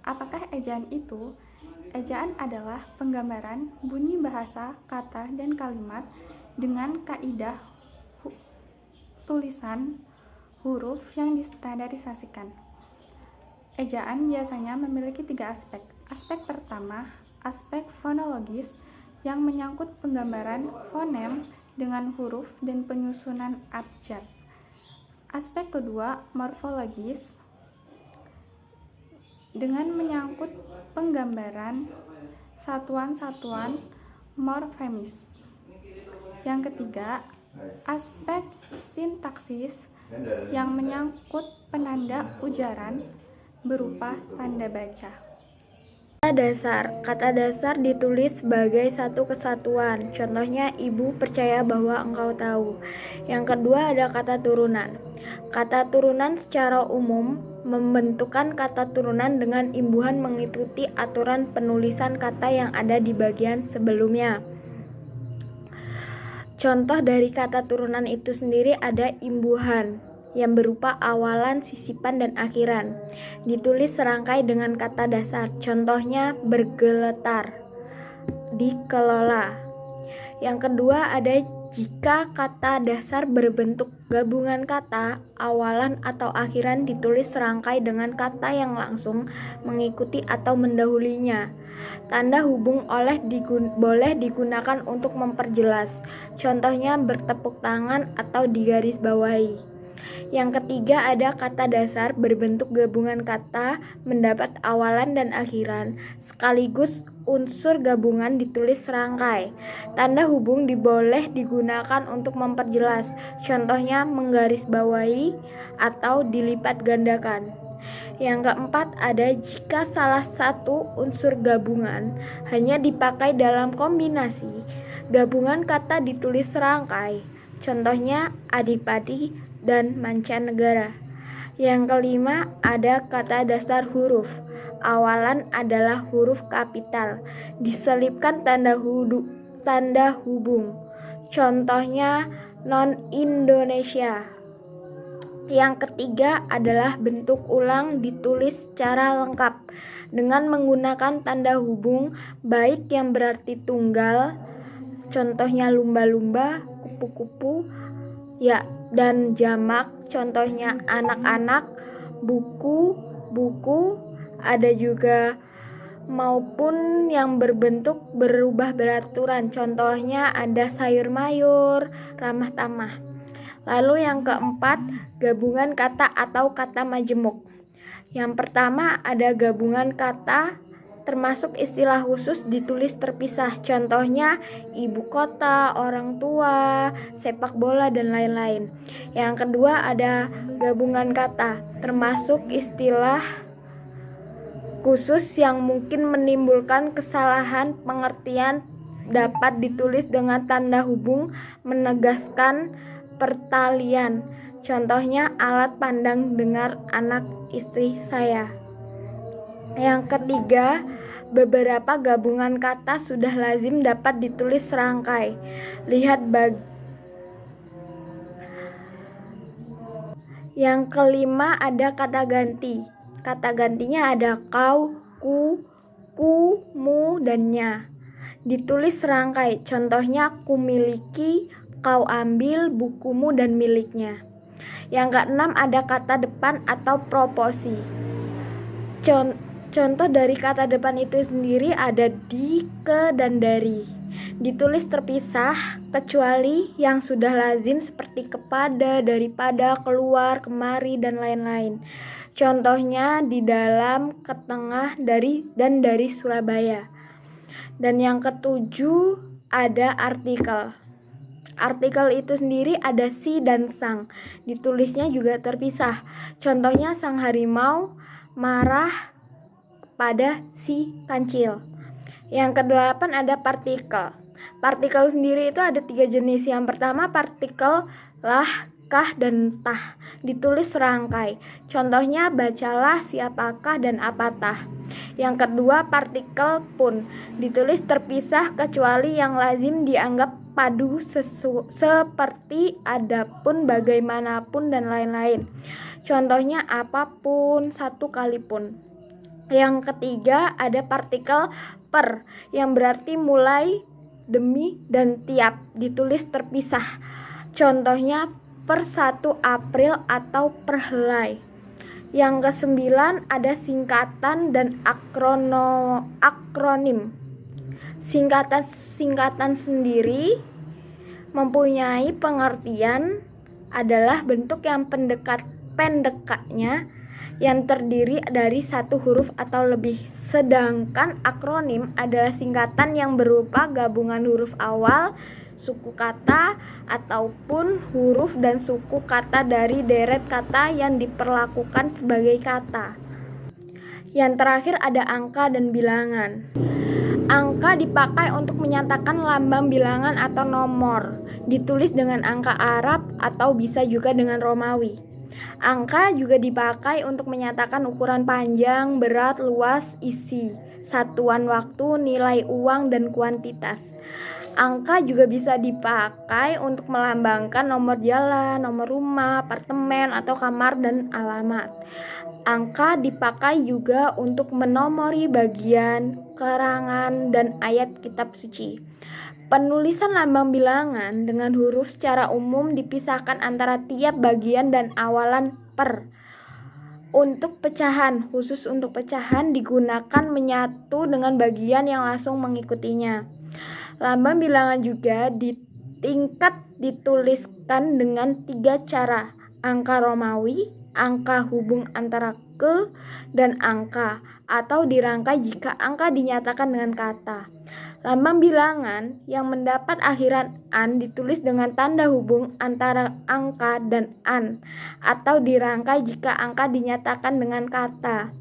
Apakah ejaan itu? Ejaan adalah penggambaran bunyi bahasa, kata, dan kalimat dengan kaidah tulisan huruf yang distandarisasikan. Ejaan biasanya memiliki 3 aspek. Aspek pertama, aspek fonologis yang menyangkut penggambaran fonem dengan huruf dan penyusunan abjad. Aspek kedua, morfologis dengan menyangkut penggambaran satuan-satuan morfemis. Yang ketiga, aspek sintaksis yang menyangkut penanda ujaran berupa tanda baca. Kata dasar ditulis sebagai satu kesatuan. Contohnya, ibu percaya bahwa engkau tahu. Yang kedua ada kata turunan. Kata turunan secara umum membentukkan kata turunan dengan imbuhan mengikuti aturan penulisan kata yang ada di bagian sebelumnya. Contoh dari kata turunan itu sendiri ada imbuhan yang berupa awalan, sisipan, dan akhiran. Ditulis serangkai dengan kata dasar. Contohnya bergeletar, dikelola. Yang kedua ada jika kata dasar berbentuk gabungan kata, awalan atau akhiran ditulis serangkai dengan kata yang langsung mengikuti atau mendahulinya. Tanda hubung boleh digunakan untuk memperjelas. Contohnya bertepuk tangan atau digarisbawahi. Yang ketiga ada kata dasar berbentuk gabungan kata mendapat awalan dan akhiran sekaligus unsur gabungan ditulis serangkai. Tanda hubung boleh digunakan untuk memperjelas. Contohnya menggarisbawahi atau dilipat gandakan. Yang keempat ada jika salah satu unsur gabungan hanya dipakai dalam kombinasi, gabungan kata ditulis serangkai. Contohnya adipati dan mancanegara. Yang kelima ada kata dasar huruf. Awalan adalah huruf kapital, diselipkan tanda hubung. Contohnya non-Indonesia. Yang ketiga adalah bentuk ulang ditulis secara lengkap dengan menggunakan tanda hubung baik yang berarti tunggal, contohnya lumba-lumba, kupu-kupu, dan jamak, contohnya anak-anak, buku, ada juga maupun yang berbentuk berubah beraturan, contohnya ada sayur-mayur, ramah-tamah. Lalu yang keempat, gabungan kata atau kata majemuk. Yang pertama ada gabungan kata termasuk istilah khusus ditulis terpisah. Contohnya ibu kota, orang tua, sepak bola, dan lain-lain. Yang kedua ada gabungan kata termasuk istilah khusus yang mungkin menimbulkan kesalahan pengertian dapat ditulis dengan tanda hubung menegaskan pertalian. Contohnya alat pandang dengar anak istri saya. Yang ketiga, beberapa gabungan kata sudah lazim dapat ditulis serangkai. Yang kelima ada kata ganti. Kata gantinya ada kau, ku, mu, dan nya. Ditulis serangkai. Contohnya ku miliki, kau ambil, bukumu, dan miliknya. Yang keenam ada kata depan atau proposi. Contoh dari kata depan itu sendiri ada di, ke, dan dari. Ditulis terpisah kecuali yang sudah lazim seperti kepada, daripada, keluar, kemari, dan lain-lain. Contohnya di dalam, ke tengah, dari, dan dari Surabaya. Dan yang ketujuh ada artikel. Artikel itu sendiri ada si dan sang. Ditulisnya juga terpisah. Contohnya sang harimau marah pada si kancil. Yang kedelapan ada partikel. Partikel sendiri itu ada 3 jenis. Yang pertama partikel lah, kah, dan tah. Ditulis serangkai. Contohnya bacalah, siapakah, dan apatah. Yang kedua partikel pun. Ditulis terpisah kecuali yang lazim dianggap padu seperti adapun, bagaimanapun, dan lain-lain. Contohnya apapun, satu kalipun. Yang ketiga ada partikel per yang berarti mulai, demi, dan tiap, ditulis terpisah. Contohnya per 1 April atau per helai. Yang kesembilan ada singkatan dan akronim. Singkatan sendiri mempunyai pengertian adalah bentuk yang pendekatnya yang terdiri dari satu huruf atau lebih. Sedangkan akronim adalah singkatan yang berupa gabungan huruf awal suku kata ataupun huruf dan suku kata dari deret kata yang diperlakukan sebagai kata. Yang terakhir ada angka dan bilangan. Angka dipakai untuk menyatakan lambang bilangan atau nomor, ditulis dengan angka Arab atau bisa juga dengan Romawi. Angka juga dipakai untuk menyatakan ukuran panjang, berat, luas, isi, satuan waktu, nilai uang, dan kuantitas. Angka juga bisa dipakai untuk melambangkan nomor jalan, nomor rumah, apartemen, atau kamar, dan alamat. Angka dipakai juga untuk menomori bagian, keterangan, dan ayat kitab suci. Penulisan lambang bilangan dengan huruf secara umum dipisahkan antara tiap bagian dan awalan per. Untuk pecahan, khusus untuk pecahan digunakan menyatu dengan bagian yang langsung mengikutinya. Lambang bilangan juga dituliskan dengan 3 cara: angka Romawi, angka hubung antara ke dan angka, atau dirangkai jika angka dinyatakan dengan kata. Lambang bilangan yang mendapat akhiran an ditulis dengan tanda hubung antara angka dan an, atau dirangkai jika angka dinyatakan dengan kata.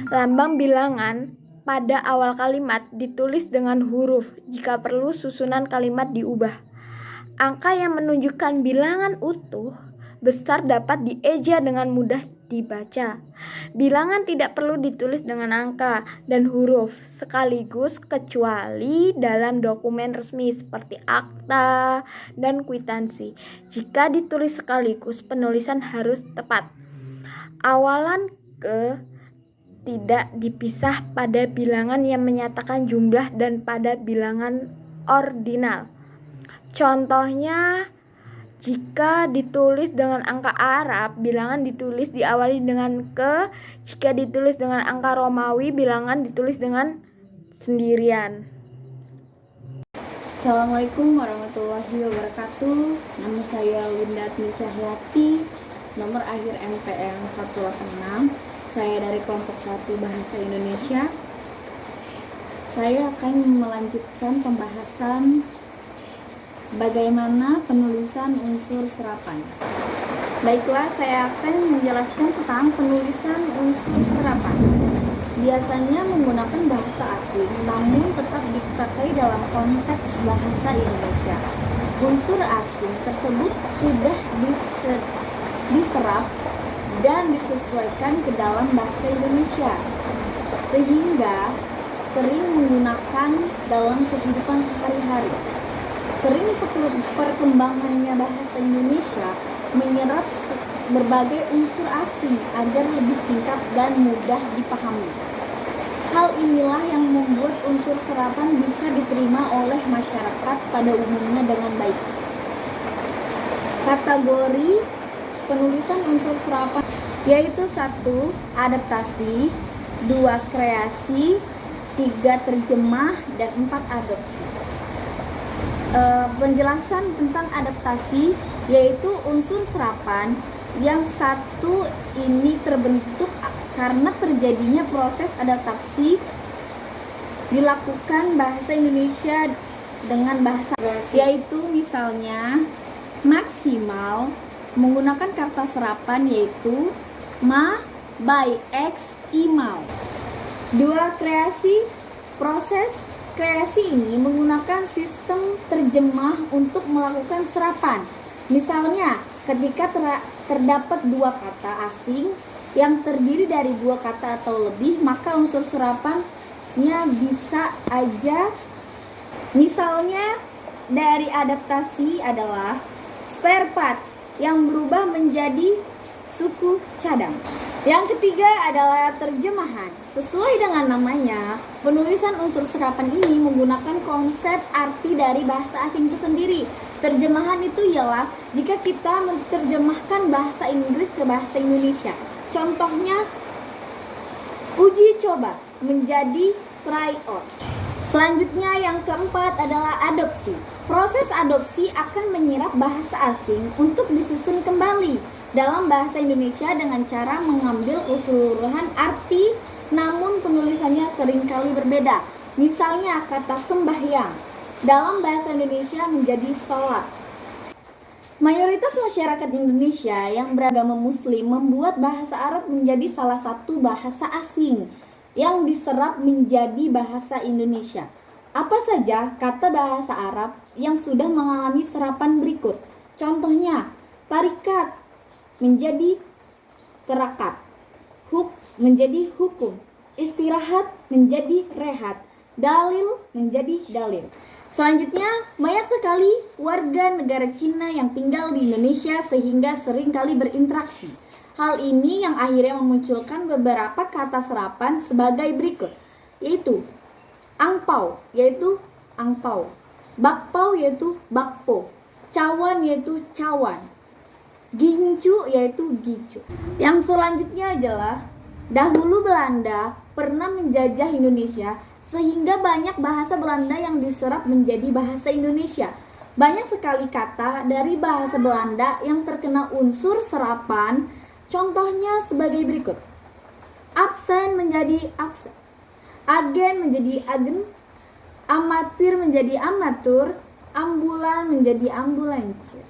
Lambang bilangan pada awal kalimat ditulis dengan huruf, jika perlu susunan kalimat diubah. Angka yang menunjukkan bilangan utuh besar dapat dieja dengan mudah dibaca. Bilangan tidak perlu ditulis dengan angka dan huruf sekaligus kecuali dalam dokumen resmi seperti akta dan kwitansi. Jika ditulis sekaligus, penulisan harus tepat. Awalan ke tidak dipisah pada bilangan yang menyatakan jumlah dan pada bilangan ordinal. Contohnya, jika ditulis dengan angka Arab, bilangan ditulis diawali dengan ke. Jika ditulis dengan angka Romawi, bilangan ditulis dengan sendirian. Assalamualaikum warahmatullahi wabarakatuh. Nama saya Winda Admi Cahyati, nomor akhir MPM 186. Saya dari kelompok 1 Bahasa Indonesia. Saya akan melanjutkan pembahasan bagaimana penulisan unsur serapan. Baiklah, saya akan menjelaskan tentang penulisan unsur serapan. Biasanya menggunakan bahasa asing, namun tetap dipakai dalam konteks bahasa Indonesia. Unsur asing tersebut sudah diserap dan disesuaikan ke dalam bahasa Indonesia, sehingga sering menggunakan dalam kehidupan sehari-hari. Sering perkembangannya bahasa Indonesia menyerap berbagai unsur asing agar lebih singkat dan mudah dipahami. Hal inilah yang membuat unsur serapan bisa diterima oleh masyarakat pada umumnya dengan baik. Kategori penulisan unsur serapan yaitu 1. Adaptasi, 2. Kreasi, 3. Terjemah, dan 4. Adopsi. Penjelasan tentang adaptasi yaitu unsur serapan yang satu ini terbentuk karena terjadinya proses adaptasi dilakukan bahasa Indonesia dengan bahasa yaitu misalnya maksimal menggunakan kata serapan yaitu ma, by, x, imal. 2. Kreasi, proses kreasi ini menggunakan sistem terjemah untuk melakukan serapan. Misalnya, ketika terdapat 2 kata asing yang terdiri dari 2 kata atau lebih, maka unsur serapannya bisa aja. Misalnya, dari adaptasi adalah spare part yang berubah menjadi suku cadang. Yang ketiga adalah terjemahan. Sesuai dengan namanya, penulisan unsur serapan ini menggunakan konsep arti dari bahasa asing itu sendiri. Terjemahan itu ialah jika kita menerjemahkan bahasa Inggris ke bahasa Indonesia. Contohnya, uji coba menjadi try out. Selanjutnya yang keempat adalah adopsi. Proses adopsi akan menyerap bahasa asing untuk disusun kembali dalam bahasa Indonesia dengan cara mengambil keseluruhan arti, namun penulisannya seringkali berbeda. Misalnya kata sembahyang dalam bahasa Indonesia menjadi sholat. Mayoritas masyarakat Indonesia yang beragama Muslim membuat bahasa Arab menjadi salah satu bahasa asing yang diserap menjadi bahasa Indonesia. Apa saja kata bahasa Arab yang sudah mengalami serapan berikut? Contohnya, tarikat menjadi terakat, menjadi hukum, istirahat menjadi rehat, dalil menjadi dalil. Selanjutnya, banyak sekali warga negara Cina yang tinggal di Indonesia sehingga sering kali berinteraksi. Hal ini yang akhirnya memunculkan beberapa kata serapan sebagai berikut, yaitu angpau, yaitu angpau, bakpao, yaitu bakpo, cawan, yaitu cawan, gincu, yaitu gicu. Yang selanjutnya adalah dahulu Belanda pernah menjajah Indonesia sehingga banyak bahasa Belanda yang diserap menjadi bahasa Indonesia. Banyak sekali kata dari bahasa Belanda yang terkena unsur serapan. Contohnya sebagai berikut. Absen menjadi absen, agen menjadi agen, amatir menjadi amatur, ambulan menjadi ambulansir.